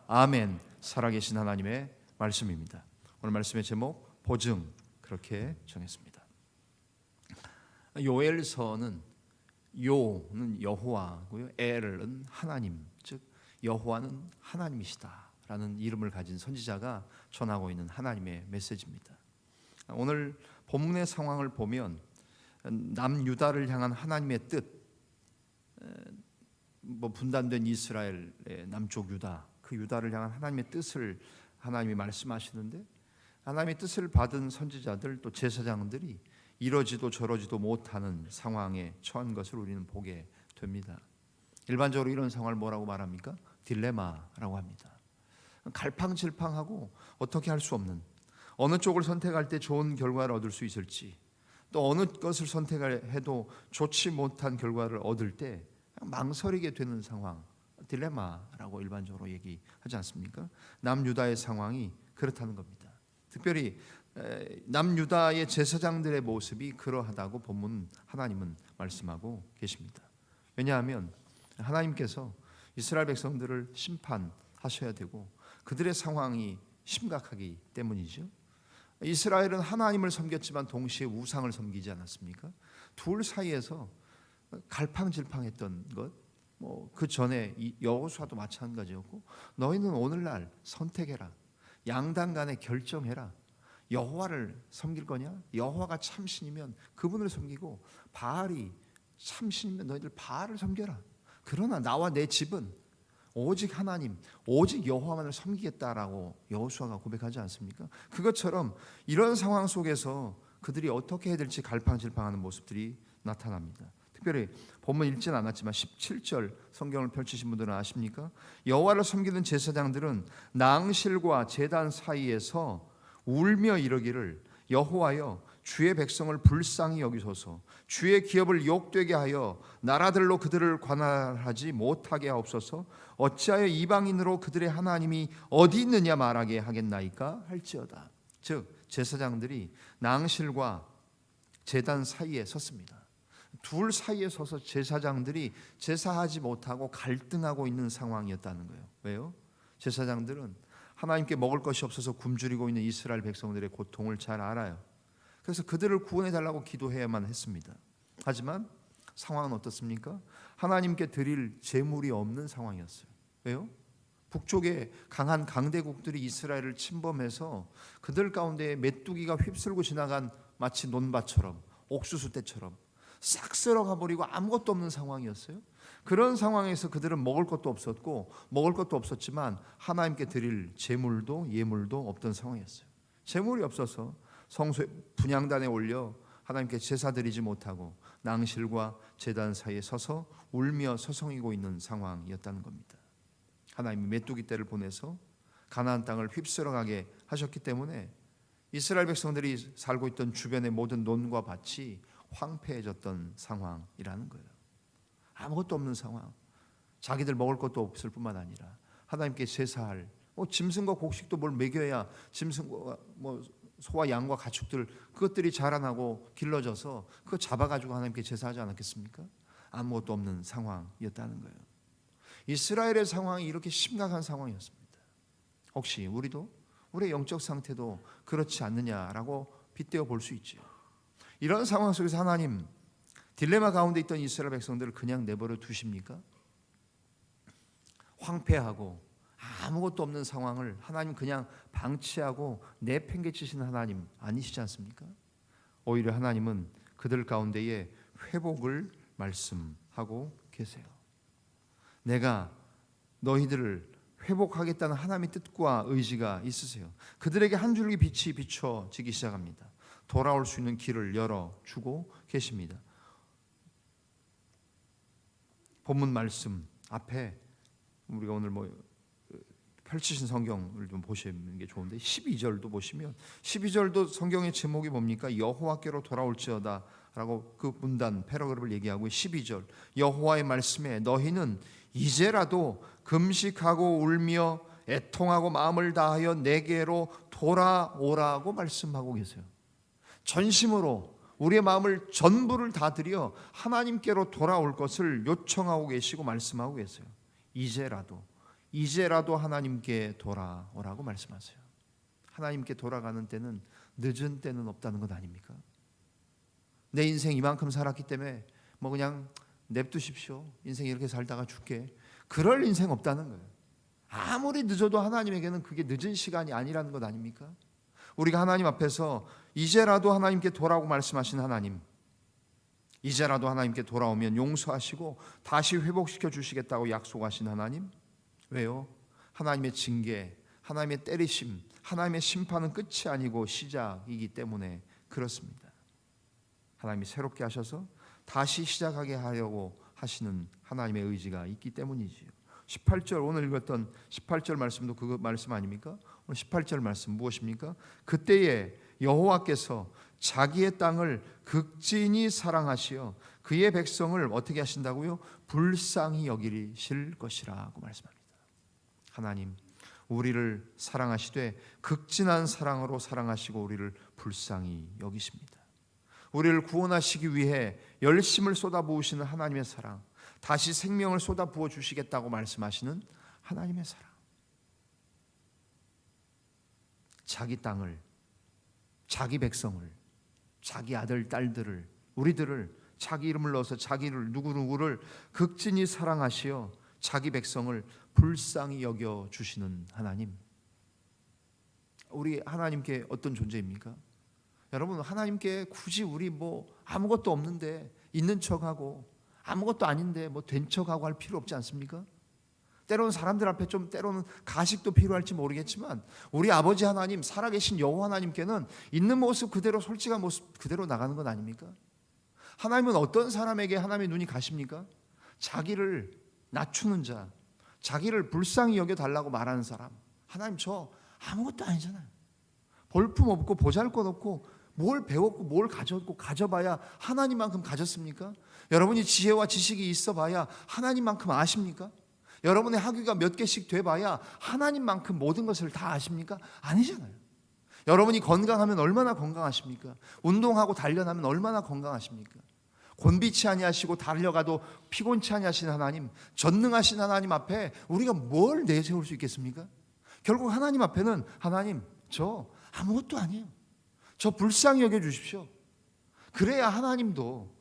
아멘. 살아계신 하나님의 말씀입니다. 오늘 말씀의 제목 보증, 그렇게 정했습니다. 요엘서는 요는 여호와고요, 엘은 하나님, 즉 여호와는 하나님이시다라는 이름을 가진 선지자가 전하고 있는 하나님의 메시지입니다. 오늘 본문의 상황을 보면 남유다를 향한 하나님의 뜻, 분단된 이스라엘의 남쪽 유다, 그 유다를 향한 하나님의 뜻을 하나님이 말씀하시는데, 하나님의 뜻을 받은 선지자들 또 제사장들이 이러지도 저러지도 못하는 상황에 처한 것을 우리는 보게 됩니다. 일반적으로 이런 상황을 뭐라고 말합니까? 딜레마라고 합니다. 갈팡질팡하고 어떻게 할 수 없는, 어느 쪽을 선택할 때 좋은 결과를 얻을 수 있을지, 또 어느 것을 선택해도 좋지 못한 결과를 얻을 때 망설이게 되는 상황, 딜레마라고 일반적으로 얘기하지 않습니까? 남유다의 상황이 그렇다는 겁니다. 특별히 남유다의 제사장들의 모습이 그러하다고 본문 하나님은 말씀하고 계십니다. 왜냐하면 하나님께서 이스라엘 백성들을 심판하셔야 되고 그들의 상황이 심각하기 때문이죠. 이스라엘은 하나님을 섬겼지만 동시에 우상을 섬기지 않았습니까? 둘 사이에서 갈팡질팡했던 것, 그 전에 여호수아도 마찬가지였고, 너희는 오늘날 선택해라, 양당 간에 결정해라. 여호와를 섬길 거냐? 여호와가 참신이면 그분을 섬기고, 바알이 참신이면 너희들 바알을 섬겨라. 그러나 나와 내 집은 오직 하나님, 오직 여호와만을 섬기겠다라고 여호수아가 고백하지 않습니까? 그것처럼 이런 상황 속에서 그들이 어떻게 해야 될지 갈팡질팡하는 모습들이 나타납니다. 특별히 본문 읽지는 않았지만 17절 성경을 펼치신 분들은 아십니까? 여호와를 섬기는 제사장들은 낭실과 제단 사이에서 울며 이르기를, 여호와여 주의 백성을 불쌍히 여기소서, 주의 기업을 욕되게 하여 나라들로 그들을 관할하지 못하게 하옵소서. 어찌하여 이방인으로 그들의 하나님이 어디 있느냐 말하게 하겠나이까 할지어다. 즉 제사장들이 낭실과 제단 사이에 섰습니다. 둘 사이에 서서 제사장들이 제사하지 못하고 갈등하고 있는 상황이었다는 거예요. 왜요? 제사장들은 하나님께 먹을 것이 없어서 굶주리고 있는 이스라엘 백성들의 고통을 잘 알아요. 그래서 그들을 구원해 달라고 기도해야만 했습니다. 하지만 상황은 어떻습니까? 하나님께 드릴 재물이 없는 상황이었어요. 왜요? 북쪽에 강한 강대국들이 이스라엘을 침범해서 그들 가운데 메뚜기가 휩쓸고 지나간 마치 논밭처럼, 옥수수 떼처럼 싹 쓸어가 버리고 아무것도 없는 상황이었어요. 그런 상황에서 그들은 먹을 것도 없었고, 먹을 것도 없었지만 하나님께 드릴 제물도 예물도 없던 상황이었어요. 제물이 없어서 성소의 분향단에 올려 하나님께 제사 드리지 못하고 낭실과 제단 사이에 서서 울며 서성이고 있는 상황이었다는 겁니다. 하나님이 메뚜기 떼를 보내서 가나안 땅을 휩쓸어가게 하셨기 때문에 이스라엘 백성들이 살고 있던 주변의 모든 논과 밭이 황폐해졌던 상황이라는 거예요. 아무것도 없는 상황, 자기들 먹을 것도 없을 뿐만 아니라 하나님께 제사할 짐승과 곡식도 뭘 먹여야 짐승과 소와 양과 가축들, 그것들이 자라나고 길러져서 그거 잡아가지고 하나님께 제사하지 않았겠습니까? 아무것도 없는 상황이었다는 거예요. 이스라엘의 상황이 이렇게 심각한 상황이었습니다. 혹시 우리도, 우리의 영적 상태도 그렇지 않느냐라고 빗대어 볼 수 있죠. 이런 상황 속에서 하나님 딜레마 가운데 있던 이스라엘 백성들을 그냥 내버려 두십니까? 황폐하고 아무것도 없는 상황을 하나님 그냥 방치하고 내팽개치시는 하나님 아니시지 않습니까? 오히려 하나님은 그들 가운데에 회복을 말씀하고 계세요. 내가 너희들을 회복하겠다는 하나님의 뜻과 의지가 있으세요. 그들에게 한 줄기 빛이 비춰지기 시작합니다. 돌아올 수 있는 길을 열어주고 계십니다. 본문 말씀 앞에 우리가 오늘 펼치신 성경을 좀 보시는 게 좋은데 12절도 보시면 12절도 성경의 제목이 뭡니까? 여호와께로 돌아올지어다 라고 그 문단 패러그래프를 얘기하고 12절 여호와의 말씀에 너희는 이제라도 금식하고 울며 애통하고 마음을 다하여 내게로 돌아오라고 말씀하고 계세요. 전심으로 우리의 마음을 전부를 다 들여 하나님께로 돌아올 것을 요청하고 계시고 말씀하고 계세요. 이제라도 이제라도 하나님께 돌아오라고 말씀하세요. 하나님께 돌아가는 때는 늦은 때는 없다는 것 아닙니까? 내 인생 이만큼 살았기 때문에 뭐 그냥 냅두십시오. 인생 이렇게 살다가 죽게. 그럴 인생 없다는 거예요. 아무리 늦어도 하나님에게는 그게 늦은 시간이 아니라는 것 아닙니까? 우리가 하나님 앞에서 이제라도 하나님께 돌아오고 말씀하신 하나님, 이제라도 하나님께 돌아오면 용서하시고 다시 회복시켜 주시겠다고 약속하신 하나님, 왜요? 하나님의 징계, 하나님의 때리심, 하나님의 심판은 끝이 아니고 시작이기 때문에 그렇습니다. 하나님이 새롭게 하셔서 다시 시작하게 하려고 하시는 하나님의 의지가 있기 때문이지요. 18절, 오늘 읽었던 18절 말씀도 그 말씀 아닙니까? 오늘 18절 말씀 무엇입니까? 그때에 여호와께서 자기의 땅을 극진히 사랑하시어 그의 백성을 어떻게 하신다고요? 불쌍히 여기실 것이라고 말씀합니다. 하나님, 우리를 사랑하시되 극진한 사랑으로 사랑하시고 우리를 불쌍히 여기십니다. 우리를 구원하시기 위해 열심을 쏟아부으시는 하나님의 사랑, 다시 생명을 쏟아부어 주시겠다고 말씀하시는 하나님의 사랑. 자기 땅을, 자기 백성을, 자기 아들, 딸들을, 우리들을 자기 이름을 넣어서 자기를 누구누구를 극진히 사랑하시어 자기 백성을 불쌍히 여겨 주시는 하나님. 우리 하나님께 어떤 존재입니까? 여러분, 하나님께 굳이 우리 뭐 아무것도 없는데 있는 척하고 아무것도 아닌데 뭐 된 척하고 할 필요 없지 않습니까? 때로는 사람들 앞에 좀 때로는 가식도 필요할지 모르겠지만 우리 아버지 하나님, 살아계신 여호와 하나님께는 있는 모습 그대로, 솔직한 모습 그대로 나가는 것 아닙니까? 하나님은 어떤 사람에게 하나님의 눈이 가십니까? 자기를 낮추는 자, 자기를 불쌍히 여겨달라고 말하는 사람. 하나님, 저 아무것도 아니잖아요. 볼품 없고 보잘것 없고 뭘 배웠고 뭘 가졌고 가져봐야 하나님만큼 가졌습니까? 여러분이 지혜와 지식이 있어봐야 하나님만큼 아십니까? 여러분의 학위가 몇 개씩 돼봐야 하나님만큼 모든 것을 다 아십니까? 아니잖아요. 여러분이 건강하면 얼마나 건강하십니까? 운동하고 단련하면 얼마나 건강하십니까? 곤비치 아니하시고 달려가도 피곤치 아니하신 하나님, 전능하신 하나님 앞에 우리가 뭘 내세울 수 있겠습니까? 결국 하나님 앞에는 하나님, 저 아무것도 아니에요. 저 불쌍히 여겨주십시오. 그래야 하나님도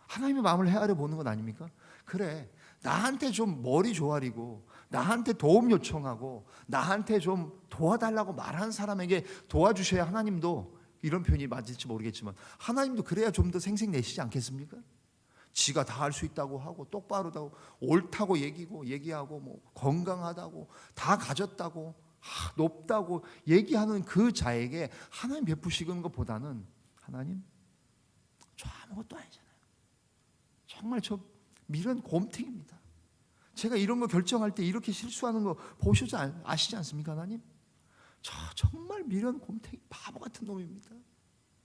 하나님의 마음을 헤아려 보는 것 아닙니까? 그래, 나한테 좀 머리 조아리고 나한테 도움 요청하고 나한테 좀 도와달라고 말하는 사람에게 도와주셔야 하나님도, 이런 표현이 맞을지 모르겠지만 하나님도 그래야 좀 더 생색내시지 않겠습니까? 지가 다 할 수 있다고 하고 똑바르다고 옳다고 얘기하고 뭐 건강하다고 다 가졌다고 높다고 얘기하는 그 자에게 하나님 베푸시는 것보다는 하나님, 저 아무것도 아니잖아요. 정말 저 밀은 곰탱입니다. 제가 이런 거 결정할 때 이렇게 실수하는 거 보시지 아시지 않습니까? 하나님, 저 정말 미련 곰탱이 바보 같은 놈입니다.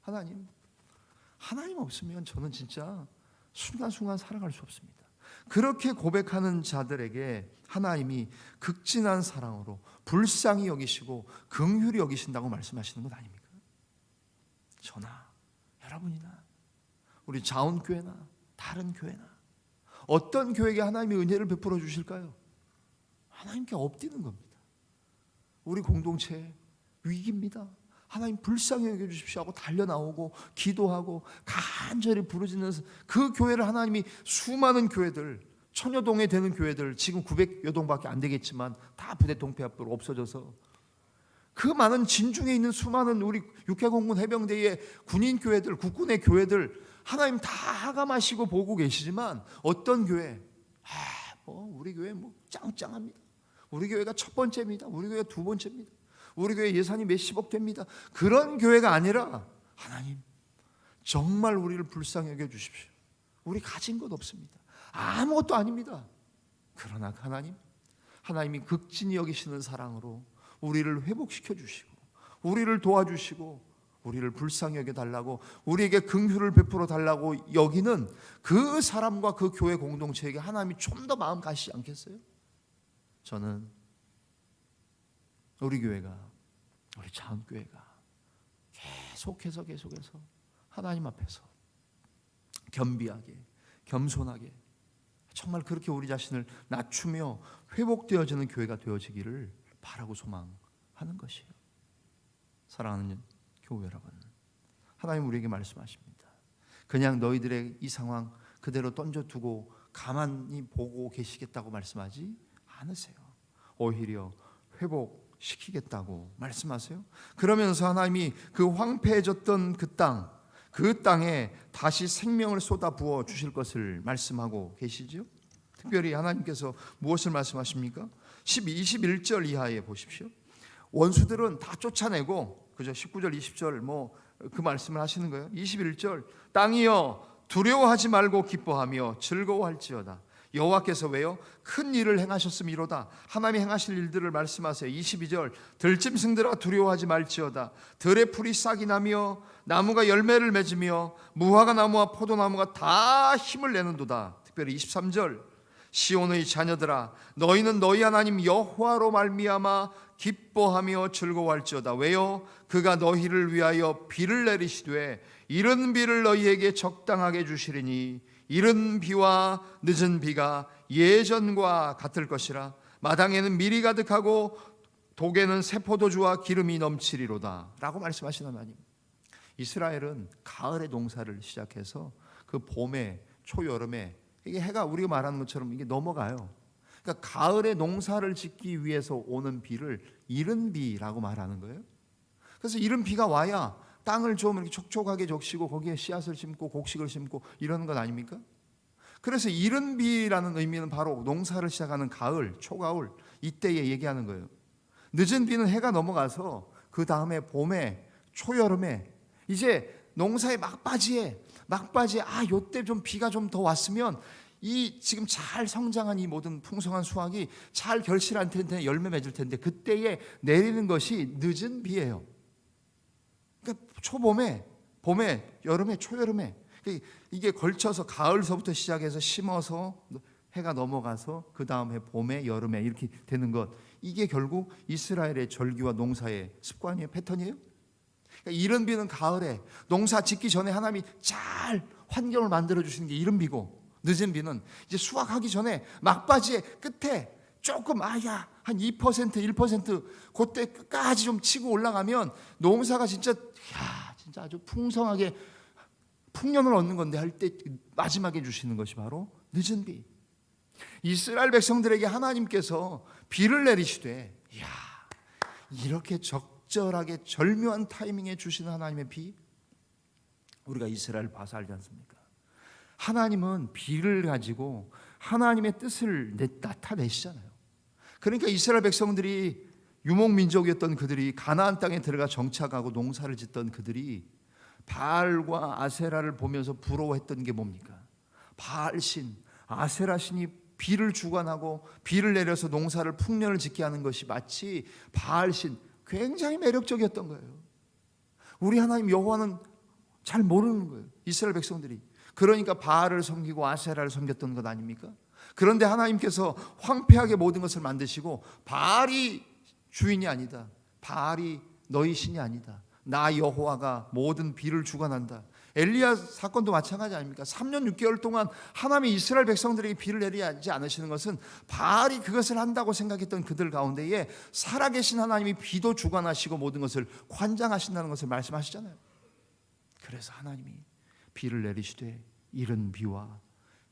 하나님, 하나님 없으면 저는 진짜 순간순간 살아갈 수 없습니다. 그렇게 고백하는 자들에게 하나님이 극진한 사랑으로 불쌍히 여기시고 긍휼히 여기신다고 말씀하시는 것 아닙니까? 저나 여러분이나 우리 자원교회나 다른 교회나 어떤 교회에게 하나님의 은혜를 베풀어 주실까요? 하나님께 엎드리는 겁니다. 우리 공동체 위기입니다. 하나님 불쌍히 여겨주십시오 하고 달려나오고 기도하고 간절히 부르짖는 그 교회를 하나님이, 수많은 교회들, 천여동에 되는 교회들, 지금 900여 동밖에 안 되겠지만 다 부대 통폐 앞으로 없어져서 그 많은 진중에 있는 수많은 우리 육해공군 해병대의 군인 교회들, 국군의 교회들 하나님 다 하감하시고 보고 계시지만 어떤 교회, 우리 교회 뭐 짱짱합니다. 우리 교회가 첫 번째입니다. 우리 교회가 두 번째입니다. 우리 교회 예산이 몇십억 됩니다. 그런 교회가 아니라 하나님, 정말 우리를 불쌍히 여겨 주십시오. 우리 가진 것 없습니다. 아무것도 아닙니다. 그러나 하나님이 극진히 여기시는 사랑으로 우리를 회복시켜 주시고 우리를 도와주시고 우리를 불쌍히 여겨달라고, 우리에게 긍휼을 베풀어 달라고 여기는 그 사람과 그 교회 공동체에게 하나님이 좀 더 마음 가시지 않겠어요? 저는 우리 교회가, 우리 자원교회가 계속해서 하나님 앞에서 겸비하게 겸손하게 정말 그렇게 우리 자신을 낮추며 회복되어지는 교회가 되어지기를 바라고 소망하는 것이에요. 사랑하는 교회 여러분, 하나님 우리에게 말씀하십니다. 그냥 너희들의 이 상황 그대로 던져두고 가만히 보고 계시겠다고 말씀하지 않으세요. 오히려 회복시키겠다고 말씀하세요. 그러면서 하나님이 그 황폐해졌던 그 땅에 다시 생명을 쏟아 부어 주실 것을 말씀하고 계시죠. 특별히 하나님께서 무엇을 말씀하십니까? 21절 이하에 보십시오. 원수들은 다 쫓아내고, 그죠? 19절 20절 그 말씀을 하시는 거예요. 21절, 땅이여 두려워하지 말고 기뻐하며 즐거워할지어다. 여호와께서 왜요? 큰 일을 행하셨음이로다. 하나님이 행하실 일들을 말씀하세요. 22절, 들짐승들아 두려워하지 말지어다. 들의 풀이 싹이 나며 나무가 열매를 맺으며 무화과 나무와 포도나무가 다 힘을 내는도다. 특별히 23절, 시온의 자녀들아 너희는 너희 하나님 여호와로 말미암아 기뻐하며 즐거워할지어다. 왜요? 그가 너희를 위하여 비를 내리시되 이른 비를 너희에게 적당하게 주시리니 이른 비와 늦은 비가 예전과 같을 것이라. 마당에는 밀이 가득하고 독에는 새 포도주와 기름이 넘치리로다 라고 말씀하시는 하나님. 이스라엘은 가을에 농사를 시작해서 그 봄에 초여름에 이게 해가 우리가 말하는 것처럼 이게 넘어가요. 그러니까 가을에 농사를 짓기 위해서 오는 비를 이른 비라고 말하는 거예요. 그래서 이른 비가 와야 땅을 좀 이렇게 촉촉하게 적시고 거기에 씨앗을 심고 곡식을 심고 이러는 것 아닙니까? 그래서 이른 비라는 의미는 바로 농사를 시작하는 가을, 초가을 이때에 얘기하는 거예요. 늦은 비는 해가 넘어가서 그 다음에 봄에 초여름에 이제 농사의 막바지에 요때 좀 비가 좀 더 왔으면 이 지금 잘 성장한 이 모든 풍성한 수확이 잘 결실할 텐데 열매 맺을 텐데 그때에 내리는 것이 늦은 비예요. 그러니까 초봄에, 봄에, 여름에, 초여름에 이게 걸쳐서 가을서부터 시작해서 심어서 해가 넘어가서 그 다음에 봄에, 여름에 이렇게 되는 것, 이게 결국 이스라엘의 절기와 농사의 습관이에요, 패턴이에요. 그러니까 이른 비는 가을에 농사 짓기 전에 하나님이 잘 환경을 만들어 주시는 게 이른 비고, 늦은 비는 이제 수확하기 전에 막바지에 끝에 조금 한 2%, 1% 그때 끝까지 좀 치고 올라가면 농사가 진짜 아주 풍성하게 풍년을 얻는 건데 할 때 마지막에 주시는 것이 바로 늦은 비. 이스라엘 백성들에게 하나님께서 비를 내리시되 이렇게 적절하게 절묘한 타이밍에 주시는 하나님의 비, 우리가 이스라엘 봐서 알지 않습니까? 하나님은 비를 가지고 하나님의 뜻을 나타내시잖아요. 그러니까 이스라엘 백성들이 유목민족이었던 그들이 가나안 땅에 들어가 정착하고 농사를 짓던 그들이 바알과 아세라를 보면서 부러워했던 게 뭡니까? 바알신, 아세라신이 비를 주관하고 비를 내려서 농사를 풍년을 짓게 하는 것이 마치 바알신, 굉장히 매력적이었던 거예요. 우리 하나님 여호와는 잘 모르는 거예요, 이스라엘 백성들이. 그러니까 바알을 섬기고 아세라를 섬겼던 것 아닙니까? 그런데 하나님께서 황폐하게 모든 것을 만드시고 바알이 주인이 아니다, 바알이 너희 신이 아니다, 나 여호와가 모든 비를 주관한다. 엘리야 사건도 마찬가지 아닙니까? 3년 6개월 동안 하나님이 이스라엘 백성들에게 비를 내리지 않으시는 것은 바알이 그것을 한다고 생각했던 그들 가운데에 살아계신 하나님이 비도 주관하시고 모든 것을 관장하신다는 것을 말씀하시잖아요. 그래서 하나님이 비를 내리시되 이른 비와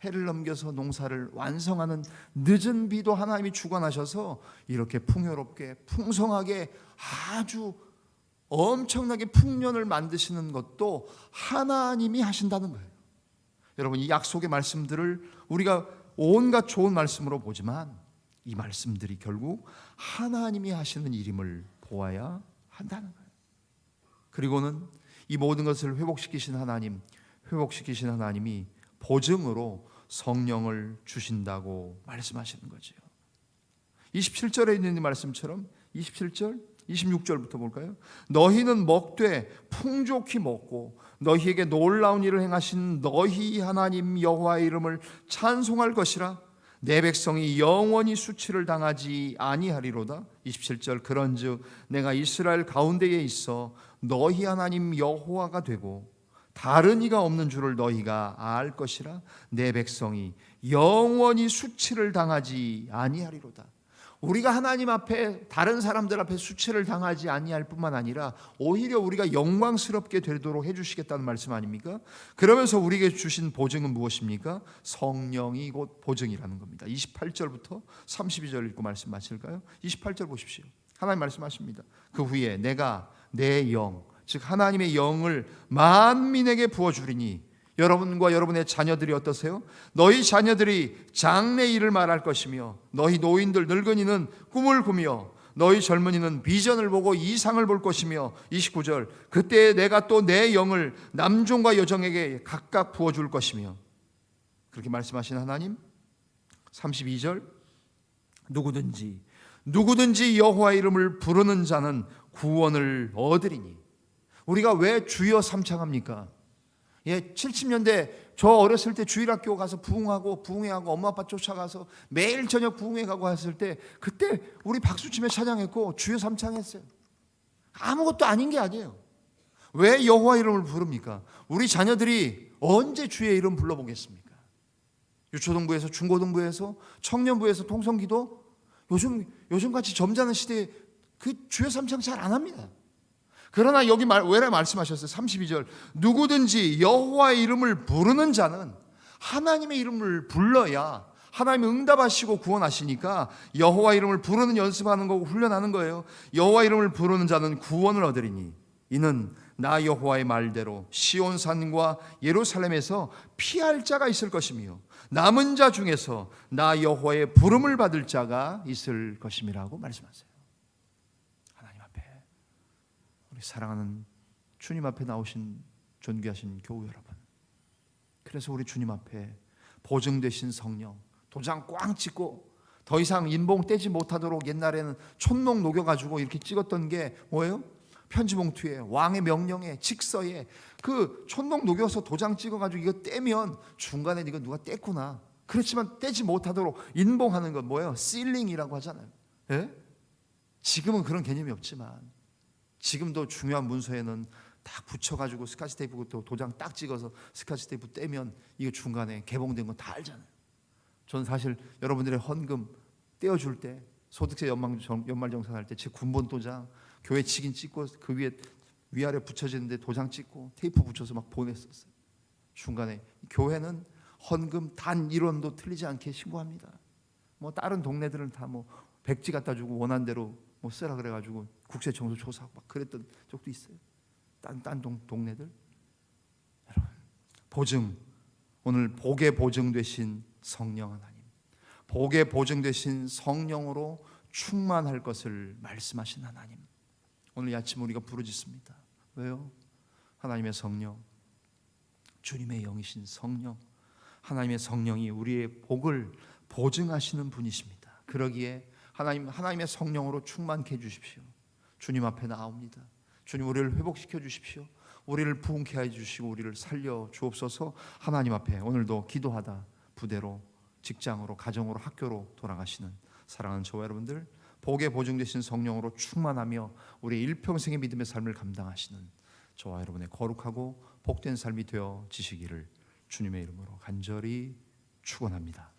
해를 넘겨서 농사를 완성하는 늦은 비도 하나님이 주관하셔서 이렇게 풍요롭게 풍성하게 아주 엄청나게 풍년을 만드시는 것도 하나님이 하신다는 거예요. 여러분, 이 약속의 말씀들을 우리가 온갖 좋은 말씀으로 보지만 이 말씀들이 결국 하나님이 하시는 일임을 보아야 한다는 거예요. 그리고는 이 모든 것을 회복시키신 하나님이 보증으로 성령을 주신다고 말씀하시는 거죠. 27절에 있는 이 말씀처럼 27절, 26절부터 볼까요? 너희는 먹되 풍족히 먹고 너희에게 놀라운 일을 행하신 너희 하나님 여호와의 이름을 찬송할 것이라. 내 백성이 영원히 수치를 당하지 아니하리로다. 27절, 그런즉 내가 이스라엘 가운데에 있어 너희 하나님 여호와가 되고 다른 이가 없는 줄을 너희가 알 것이라. 내 백성이 영원히 수치를 당하지 아니하리로다. 우리가 하나님 앞에, 다른 사람들 앞에 수치를 당하지 아니할 뿐만 아니라 오히려 우리가 영광스럽게 되도록 해주시겠다는 말씀 아닙니까? 그러면서 우리에게 주신 보증은 무엇입니까? 성령이 곧 보증이라는 겁니다. 28절부터 32절 읽고 말씀 마칠까요? 28절 보십시오. 하나님 말씀하십니다. 그 후에 내가 내 영, 즉 하나님의 영을 만민에게 부어주리니 여러분과 여러분의 자녀들이 어떠세요? 너희 자녀들이 장래 일을 말할 것이며 너희 노인들 늙은이는 꿈을 꾸며 너희 젊은이는 비전을 보고 이상을 볼 것이며 29절 그때 내가 또 내 영을 남종과 여종에게 각각 부어줄 것이며 그렇게 말씀하신 하나님. 32절 누구든지 여호와 이름을 부르는 자는 구원을 얻으리니. 우리가 왜 주여 삼창합니까? 70년대 저 어렸을 때 주일학교 가서 부흥회하고 엄마 아빠 쫓아가서 매일 저녁 부흥회 가고 했을 때 그때 우리 박수치며 찬양했고 주여 삼창했어요. 아무것도 아닌 게 아니에요. 왜 여호와 이름을 부릅니까? 우리 자녀들이 언제 주의 이름 불러보겠습니까? 유초등부에서 중고등부에서 청년부에서 통성기도 요즘같이 점잖은 시대에 그 주여 삼창 잘 안 합니다. 그러나 여기 왜 말씀하셨어요? 32절 누구든지 여호와의 이름을 부르는 자는, 하나님의 이름을 불러야 하나님이 응답하시고 구원하시니까 여호와 이름을 부르는 연습하는 거고 훈련하는 거예요. 여호와 이름을 부르는 자는 구원을 얻으리니 이는 나 여호와의 말대로 시온산과 예루살렘에서 피할 자가 있을 것이며 남은 자 중에서 나 여호와의 부름을 받을 자가 있을 것임이라고 말씀하세요. 사랑하는 주님 앞에 나오신 존귀하신 교우 여러분, 그래서 우리 주님 앞에 보증되신 성령, 도장 꽝 찍고 더 이상 인봉 떼지 못하도록 옛날에는 촌농 녹여가지고 이렇게 찍었던 게 뭐예요? 편지봉투에, 왕의 명령에, 직서에 그 촌농 녹여서 도장 찍어가지고 이거 떼면 중간에 이거 누가 뗐구나. 그렇지만 떼지 못하도록 인봉하는 건 뭐예요? 실링이라고 하잖아요. 예? 지금은 그런 개념이 없지만 지금도 중요한 문서에는 딱 붙여가지고 스카치 테이프 또 도장 딱 찍어서 스카치 테이프 떼면 이거 중간에 개봉된 거 다 알잖아요. 저는 사실 여러분들의 헌금 떼어줄 때 소득세 연말정산할 때 제 군번 도장 교회 직인 찍고 그 위에 위아래 붙여지는데 도장 찍고 테이프 붙여서 막 보냈었어요. 중간에 교회는 헌금 단 1원도 틀리지 않게 신고합니다. 뭐 다른 동네들은 다 뭐 백지 갖다 주고 원한 대로 뭐 쓰라 그래가지고 국세청소 조사하고 막 그랬던 적도 있어요. 딴 동네들. 여러분, 보증, 오늘 복의 보증 되신 성령 하나님, 복의 보증 되신 성령으로 충만할 것을 말씀하신 하나님, 오늘 이 아침 우리가 부르짖습니다. 왜요? 하나님의 성령, 주님의 영이신 성령, 하나님의 성령이 우리의 복을 보증하시는 분이십니다. 그러기에 하나님의 성령으로 충만케 해주십시오. 주님 앞에 나옵니다. 주님, 우리를 회복시켜 주십시오. 우리를 부흥케 해주시고 우리를 살려 주옵소서. 하나님 앞에 오늘도 기도하다 부대로, 직장으로, 가정으로, 학교로 돌아가시는 사랑하는 저와 여러분들, 복의 보증되신 성령으로 충만하며 우리의 일평생의 믿음의 삶을 감당하시는 저와 여러분의 거룩하고 복된 삶이 되어지시기를 주님의 이름으로 간절히 축원합니다.